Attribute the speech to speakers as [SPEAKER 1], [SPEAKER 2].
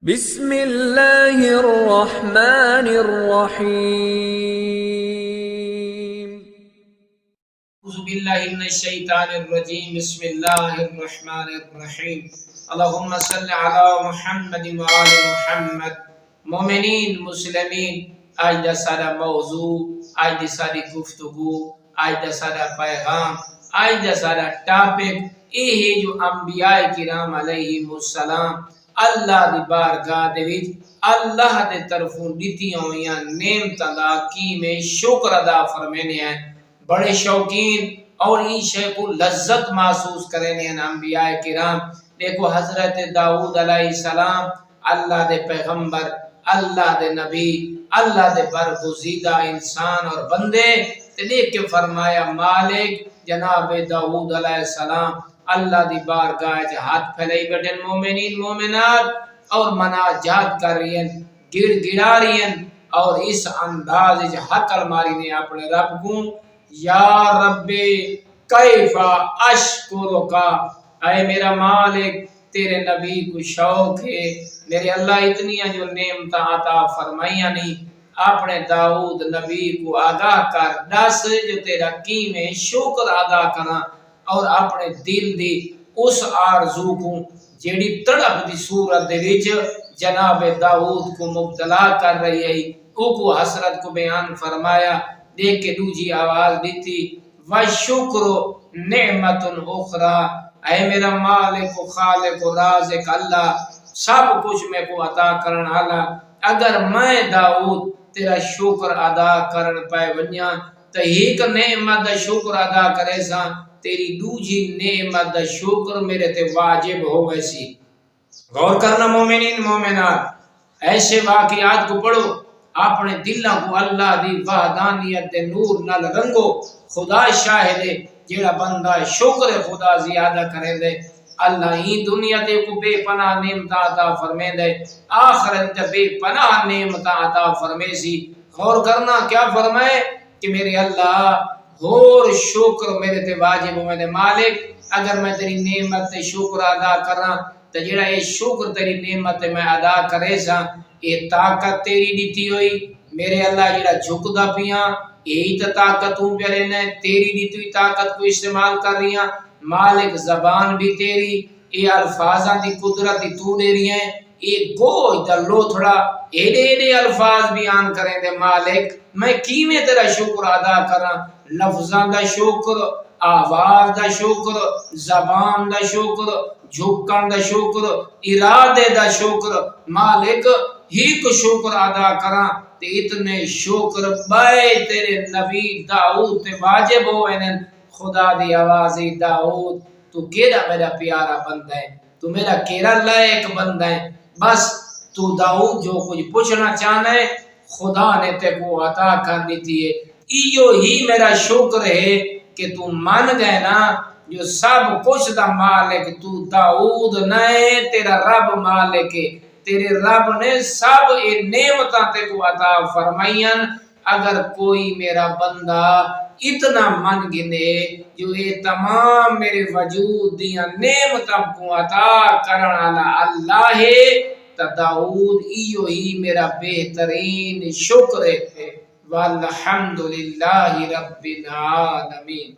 [SPEAKER 1] بسم اللہ الرحمن الرحیم
[SPEAKER 2] اعوذ باللہ من الشیطان الرجیم بسم اللہ الرحمن الرحیم اللہم صلی علی محمد وآل محمد۔ مومنین مسلمین، آج دا سارا موضوع، آج دا ساری گفتگو، آج دا سارا پیغام، آج دا سارا ٹاپک یہ ہے جو انبیاء کرام علیہ السلام اللہ دی بارگاہ دے وچ اللہ دے طرفوں دتیاں ہوئیاں نعمتاں دا کی میں شکر ادا فرمینے ہیں۔ بڑے شوقین اور ان شے کو لذت محسوس کرنے ہیں انبیاء کرام۔ دیکھو حضرت داؤد علیہ السلام اللہ دے پیغمبر، اللہ دے نبی، اللہ دے برگزیدہ انسان اور بندے تے دیکھ کے فرمایا مالک جناب داؤد علیہ السلام اللہ دی بارگاہ وچ ہاتھ پھیلائی بیٹھے مومنین مومنات اور مناجات کر رہی ہیں، گڑ گڑا رہی ہیں اور اس انداز وچ حقل ماری نے اپنے رب کو یا رب کیف اشکرکا، اے میرا مالک تیرے نبی کو شوق ہے میرے اللہ اتنی جو نعمت عطا فرمائیاں نہیں اپنے داؤد نبی کو آگاہ کر دس جو تیرا کی میں شکر ادا کرنا اور اپنے دل دی اس آرزو کو جیڑی تڑپ دی صورت دے وچ جناب داؤد کو مبتلا کر رہی ہے او کو حسرت کو بیان فرمایا۔ دیکھ کے دوجی آواز دیتی وَشُکْرُ نِعْمَةٌ اُخْرَى، اے میرا مالک و خالق و رازق اللہ سب کچھ میں کو عطا کرن والا، اگر میں داؤد تیرا شکر ادا کرن پائے ونیاں تو ایک نعمت دا شکر ادا کرے سا تیری دوجی نعمت دا شکر میرے تے واجب ہو ویسی۔ غور کرنا مومنین مومنات، ایسے واقعات کو پڑھو اپنے دلوں کو اللہ دی وحدانیت دے نور نال رنگو۔ خدا شاہد ہے جیڑا بندہ شکر خدا زیادہ کرے دے اللہ ہی دنیا تے کو بے پناہ نعمت عطا فرمے دے، آخرت تے بے پناہ نعمت عطا فرمے سی۔ غور کرنا کیا فرمائے کہ میرے اللہ اور شکر میرے تے واجب ہو میرے مالک، اگر میں تیری نعمت تے شکر ادا کرنا تو جڑا یہ شکر تیری نعمت میں ادا کرے سا یہ طاقت تیری دیتی ہوئی میرے اللہ جڑا جھکدا پیاں یہی تو طاقت ہوں پہ لینا ہے، تیری دیتی ہوئی طاقت کو استعمال کر رہی ہیں مالک، زبان بھی تیری، یہ الفاظاں دی قدرت تو دے رہی ہیں، یہ گوش دا لوتھڑا ایڈے ایڈے الفاظ بیان کریں دے مالک میں کیویں تیرا شکر ادا کراں، لفظاں دا شکر، آواز دا شکر، زبان دا شکر، جھکن دا شکر، ارادے دا شکر، مالک ہی کو شکر ادا کراں تے اتنے شکر بائے تیرے نبی داؤد تے واجب ہوئے ہیں۔ خدا دی آوازی داؤد تو کیڑا میرا پیارا بندہ ہے، تو میرا کیڑا لائق بندہ ہے، بس تو داؤد جو کچھ پوچھنا چاہنا ہے خدا نے تے کو عطا کر دیتی ہے۔ ایو ہی میرا شکر ہے کہ تو مان گئے نا جو سب کچھ دا مالک تو داؤد نہیں تیرا رب مالک ہے، تیرے رب نے سب یہ نعمتاں تے کو عطا فرمائیاں، اگر کوئی میرا بندہ اتنا من گنے جو یہ تمام میرے وجود دیاں نعمتاں کو عطا کرنا اللہ ہے تو داؤد ایو ہی میرا بہترین شکر ہے۔ والحمدللہ رب العالمین۔